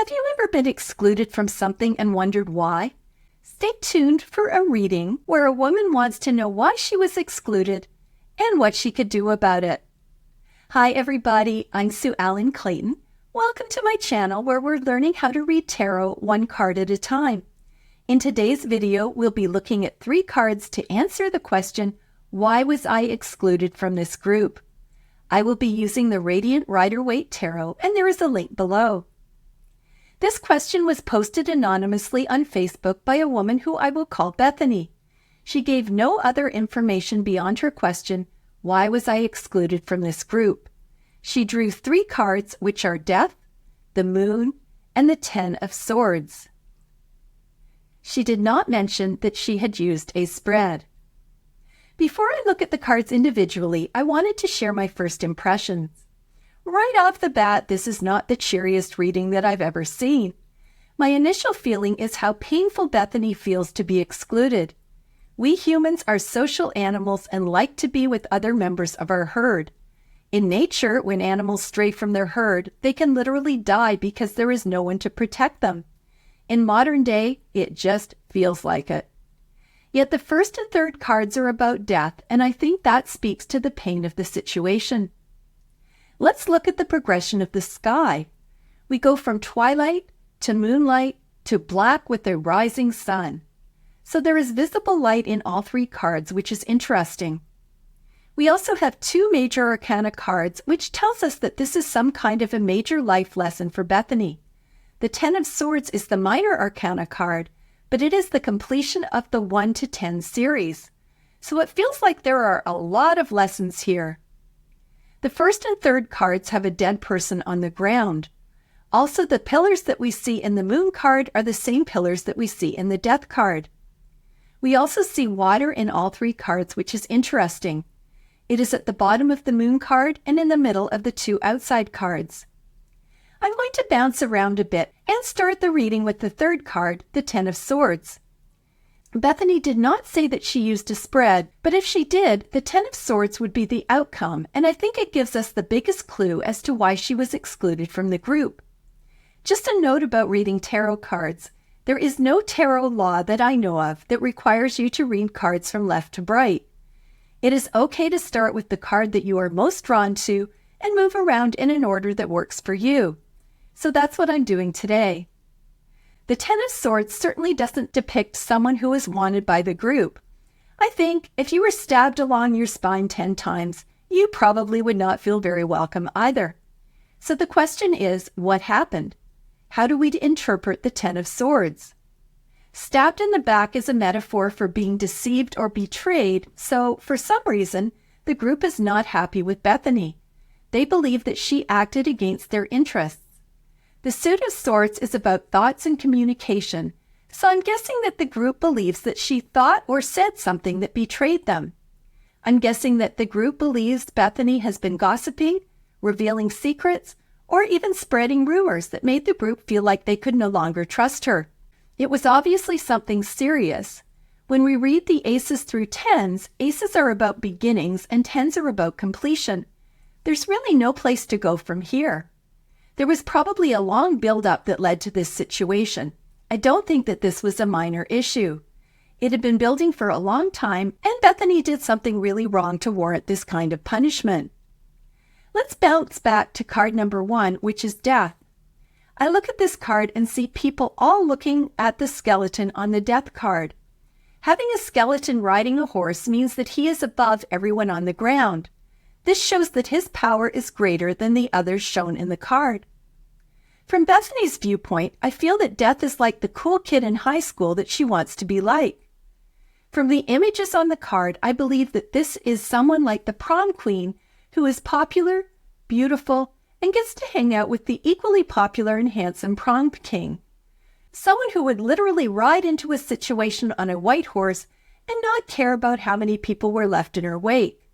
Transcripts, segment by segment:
Have you ever been excluded from something and wondered why? Stay tuned for a reading where a woman wants to know why she was excluded and what she could do about it. Hi everybody, I'm Sue Ellen Clayton. Welcome to my channel where we're learning how to read tarot one card at a time. In today's video, we'll be looking at 3 cards to answer the question, why was I excluded from this group? I will be using the Radiant Rider-Waite Tarot, and there is a link below. This question was posted anonymously on Facebook by a woman who I will call Bethany. She gave no other information beyond her question, why was I excluded from this group? She drew 3 cards, which are Death, the Moon, and the 10 of Swords. She did not mention that she had used a spread. Before I look at the cards individually, I wanted to share my first impressions. Right off the bat, this is not the cheeriest reading that I've ever seen. My initial feeling is how painful Bethany feels to be excluded. We humans are social animals and like to be with other members of our herd. In nature, when animals stray from their herd, they can literally die because there is no one to protect them. In modern day, it just feels like it. Yet the first and third cards are about death, and I think that speaks to the pain of the situation. Let's look at the progression of the sky. We go from twilight to moonlight to black with a rising sun. So there is visible light in all 3 cards, which is interesting. We also have 2 major arcana cards, which tells us that this is some kind of a major life lesson for Bethany. The 10 of Swords is the minor arcana card, but it is the completion of the 1 to 10 series. So it feels like there are a lot of lessons here. The first and third cards have a dead person on the ground. Also, the pillars that we see in the Moon card are the same pillars that we see in the Death card. We also see water in all 3 cards, which is interesting. It is at the bottom of the Moon card and in the middle of the 2 outside cards. I'm going to bounce around a bit and start the reading with the third card, the 10 of Swords. Bethany did not say that she used a spread, but if she did, the 10 of Swords would be the outcome, and I think it gives us the biggest clue as to why she was excluded from the group. Just a note about reading tarot cards. There is no tarot law that I know of that requires you to read cards from left to right. It is okay to start with the card that you are most drawn to and move around in an order that works for you. So that's what I'm doing today. The 10 of Swords certainly doesn't depict someone who is wanted by the group. I think if you were stabbed along your spine 10 times, you probably would not feel very welcome either. So the question is, what happened? How do we interpret the 10 of Swords? Stabbed in the back is a metaphor for being deceived or betrayed, so for some reason, the group is not happy with Bethany. They believe that she acted against their interests. The Suit of Swords is about thoughts and communication, so I'm guessing that the group believes that she thought or said something that betrayed them. I'm guessing that the group believes Bethany has been gossiping, revealing secrets, or even spreading rumors that made the group feel like they could no longer trust her. It was obviously something serious. When we read the aces through 10s, aces are about beginnings and 10s are about completion. There's really no place to go from here. There was probably a long build-up that led to this situation. I don't think that this was a minor issue. It had been building for a long time, and Bethany did something really wrong to warrant this kind of punishment. Let's bounce back to card number 1, which is Death. I look at this card and see people all looking at the skeleton on the Death card. Having a skeleton riding a horse means that he is above everyone on the ground. This shows that his power is greater than the others shown in the card. From Bethany's viewpoint, I feel that Death is like the cool kid in high school that she wants to be like. From the images on the card, I believe that this is someone like the prom queen who is popular, beautiful, and gets to hang out with the equally popular and handsome prom king. Someone who would literally ride into a situation on a white horse and not care about how many people were left in her wake.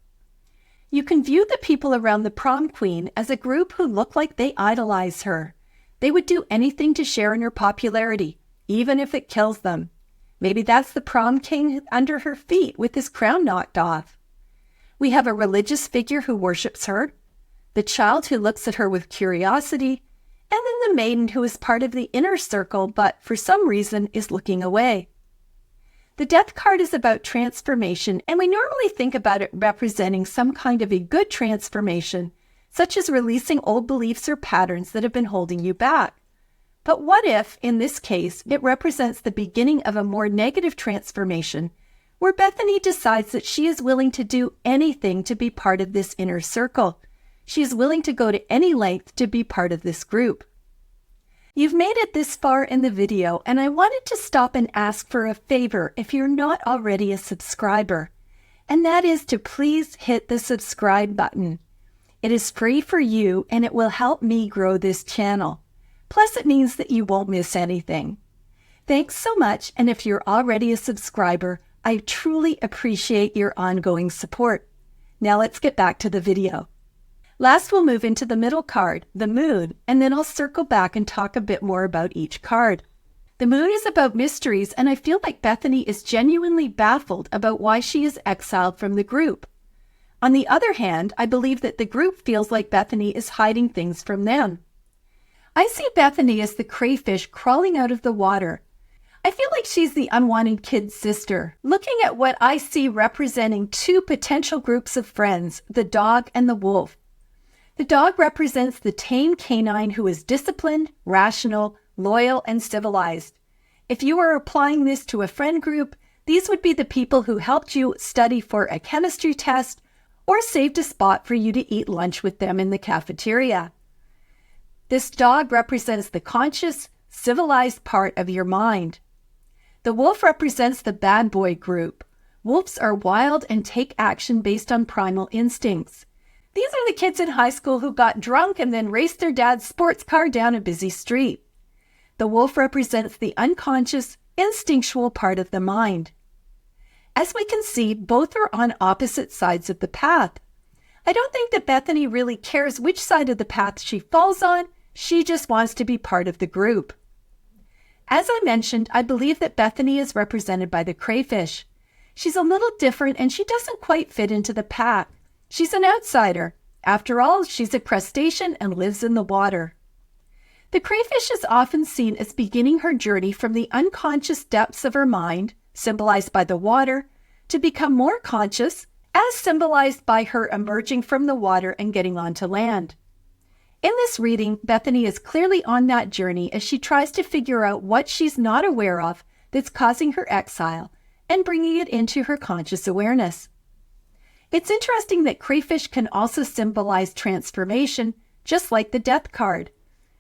You can view the people around the prom queen as a group who look like they idolize her. They would do anything to share in her popularity, even if it kills them. Maybe that's the prom king under her feet with his crown knocked off. We have a religious figure who worships her, the child who looks at her with curiosity, and then the maiden who is part of the inner circle but for some reason is looking away. The death card is about transformation, and we normally think about it representing some kind of a good transformation, such as releasing old beliefs or patterns that have been holding you back. But what if, in this case, it represents the beginning of a more negative transformation, where Bethany decides that she is willing to do anything to be part of this inner circle? She is willing to go to any length to be part of this group. You've made it this far in the video, and I wanted to stop and ask for a favor if you're not already a subscriber, and that is to please hit the subscribe button. It is free for you, and it will help me grow this channel. Plus, it means that you won't miss anything. Thanks so much, and if you're already a subscriber, I truly appreciate your ongoing support. Now let's get back to the video. Last, we'll move into the middle card, the moon, and then I'll circle back and talk a bit more about each card. The moon is about mysteries, and I feel like Bethany is genuinely baffled about why she is exiled from the group. On the other hand, I believe that the group feels like Bethany is hiding things from them. I see Bethany as the crayfish crawling out of the water. I feel like she's the unwanted kid's sister, looking at what I see representing two potential groups of friends, the dog and the wolf. The dog represents the tame canine who is disciplined, rational, loyal, and civilized. If you are applying this to a friend group, these would be the people who helped you study for a chemistry test or saved a spot for you to eat lunch with them in the cafeteria. This dog represents the conscious, civilized part of your mind. The wolf represents the bad boy group. Wolves are wild and take action based on primal instincts. These are the kids in high school who got drunk and then raced their dad's sports car down a busy street. The wolf represents the unconscious, instinctual part of the mind. As we can see, both are on opposite sides of the path. I don't think that Bethany really cares which side of the path she falls on. She just wants to be part of the group. As I mentioned, I believe that Bethany is represented by the crayfish. She's a little different and she doesn't quite fit into the pack. She's an outsider. After all, she's a crustacean and lives in the water. The crayfish is often seen as beginning her journey from the unconscious depths of her mind, symbolized by the water, to become more conscious, as symbolized by her emerging from the water and getting onto land. In this reading, Bethany is clearly on that journey as she tries to figure out what she's not aware of that's causing her exile and bringing it into her conscious awareness. It's interesting that crayfish can also symbolize transformation, just like the death card.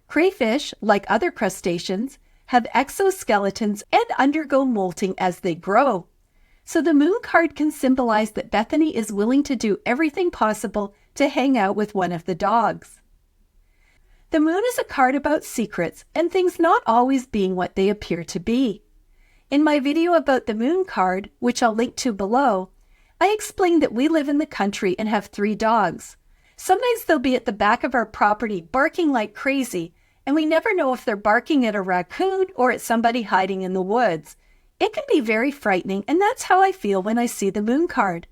Crayfish, like other crustaceans, have exoskeletons and undergo molting as they grow. So the moon card can symbolize that Bethany is willing to do everything possible to hang out with one of the dogs. The moon is a card about secrets and things not always being what they appear to be. In my video about the moon card, which I'll link to below, I explained that we live in the country and have 3 dogs. Sometimes they'll be at the back of our property barking like crazy, and we never know if they're barking at a raccoon or at somebody hiding in the woods. It can be very frightening, and that's how I feel when I see the moon card.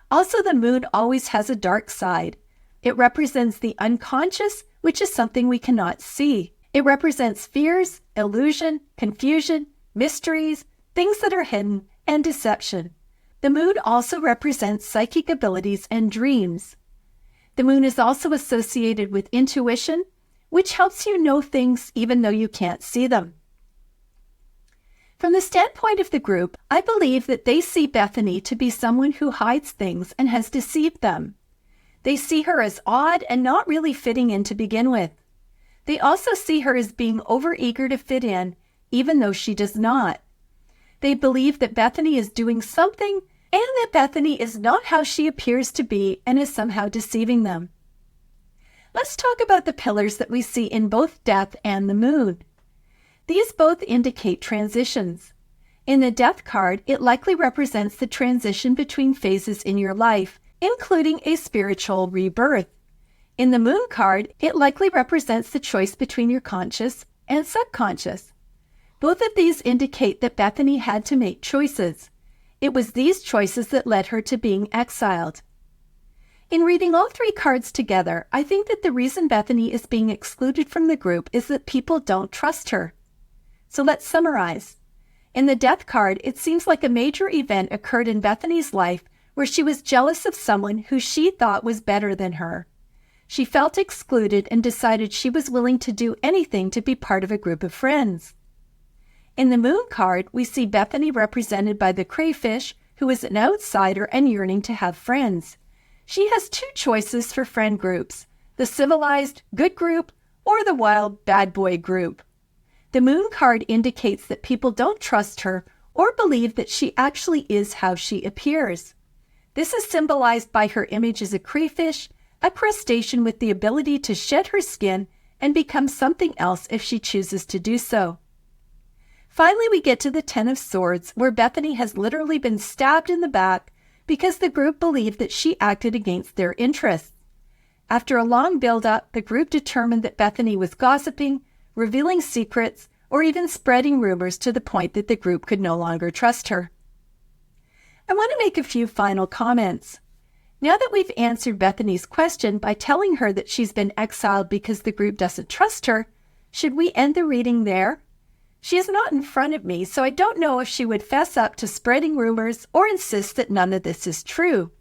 Also, the moon always has a dark side. It represents the unconscious, which is something we cannot see. It represents fears, illusion, confusion, mysteries, things that are hidden, and deception. The moon also represents psychic abilities and dreams. The moon is also associated with intuition, which helps you know things even though you can't see them. From the standpoint of the group, I believe that they see Bethany to be someone who hides things and has deceived them. They see her as odd and not really fitting in to begin with. They also see her as being overeager to fit in, even though she does not. They believe that Bethany is doing something and that Bethany is not how she appears to be and is somehow deceiving them. Let's talk about the pillars that we see in both death and the moon. These both indicate transitions. In the death card, it likely represents the transition between phases in your life, including a spiritual rebirth. In the moon card, it likely represents the choice between your conscious and subconscious. Both of these indicate that Bethany had to make choices. It was these choices that led her to being exiled. In reading all three cards together, I think that the reason Bethany is being excluded from the group is that people don't trust her. So let's summarize. In the Death card, it seems like a major event occurred in Bethany's life where she was jealous of someone who she thought was better than her. She felt excluded and decided she was willing to do anything to be part of a group of friends. In the Moon card, we see Bethany represented by the crayfish, who is an outsider and yearning to have friends. She has two choices for friend groups, the civilized, good group or the wild, bad boy group. The Moon card indicates that people don't trust her or believe that she actually is how she appears. This is symbolized by her image as a crayfish, a crustacean with the ability to shed her skin and become something else if she chooses to do so. Finally, we get to the Ten of Swords, where Bethany has literally been stabbed in the back because the group believed that she acted against their interests. After a long build-up, the group determined that Bethany was gossiping, revealing secrets, or even spreading rumors to the point that the group could no longer trust her. I want to make a few final comments. Now that we've answered Bethany's question by telling her that she's been exiled because the group doesn't trust her, should we end the reading there? She is not in front of me, so I don't know if she would fess up to spreading rumors or insist that none of this is true.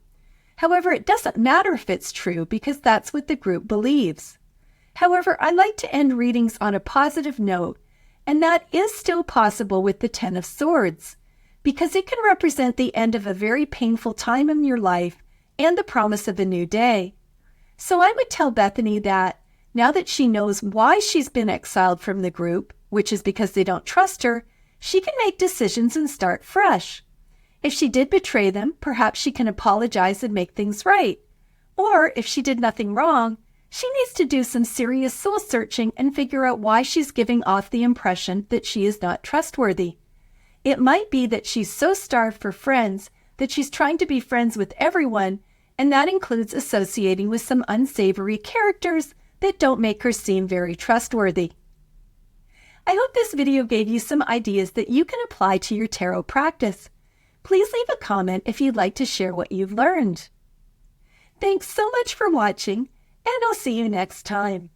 However, it doesn't matter if it's true because that's what the group believes. However, I like to end readings on a positive note, and that is still possible with the Ten of Swords, because it can represent the end of a very painful time in your life and the promise of a new day. So I would tell Bethany that, now that she knows why she's been exiled from the group, which is because they don't trust her, she can make decisions and start fresh. If she did betray them, perhaps she can apologize and make things right. Or if she did nothing wrong, she needs to do some serious soul searching and figure out why she's giving off the impression that she is not trustworthy. It might be that she's so starved for friends that she's trying to be friends with everyone, and that includes associating with some unsavory characters that don't make her seem very trustworthy. I hope this video gave you some ideas that you can apply to your tarot practice. Please leave a comment if you'd like to share what you've learned. Thanks so much for watching, and I'll see you next time.